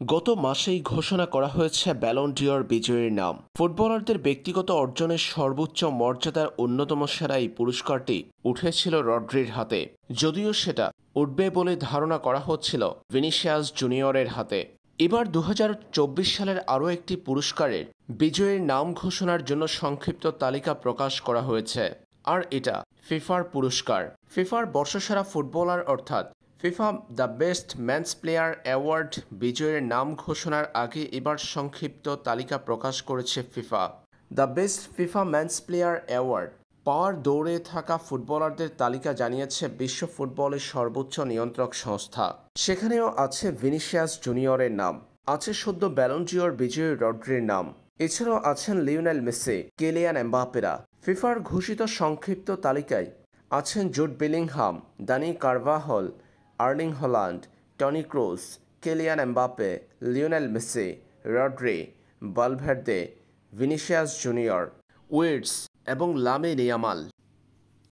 গত মাসেই ঘোষণা করা হয়েছে ব্যালন ডি'র বিজয়ীর নাম। ফুটবলারদের ব্যক্তিগত অর্জনের সর্বোচ্চ মর্যাদার অন্যতম সেরা এই পুরস্কারটি উঠেছিল রড্রির হাতে, যদিও সেটা উঠবে বলে ধারণা করা হচ্ছিল ভিনিসিয়াস জুনিয়রের হাতে। এবার 2024 সালের আরও একটি পুরস্কারের বিজয়ীর নাম ঘোষণার জন্য সংক্ষিপ্ত তালিকা প্রকাশ করা হয়েছে, আর এটা ফিফার পুরস্কার। ফিফার বর্ষসেরা ফুটবলার অর্থাৎ FIFA the best man's player award বিজয়ীর নাম ঘোষণার আগে এবার সংক্ষিপ্ত তালিকা প্রকাশ করেছে FIFA. The best FIFA man's player award পাওয়ার দৌড়ে থাকা ফুটবলারদের তালিকা জানিয়েছে বিশ্ব ফুটবলের সর্বোচ্চ নিয়ন্ত্রক সংস্থা। সেখানেও আছে ভিনিসিয়াস জুনিয়রের নাম, আছে সদ্য ব্যালন ডি'র বিজয়ী রড্রির নাম, এছাড়াও আছেন লিওনেল মেসি, কিলিয়ান এমবাপ্পেরা। ফিফার ঘোষিত সংক্ষিপ্ত তালিকায় আছেন Jude Bellingham, Dani Carvajal, Erling Haaland, Toni Kroos, Kylian Mbappe, Lionel Messi, Rodri, Valverde, Vinicius Junior, Wirtz এবং লামিন ইয়ামাল।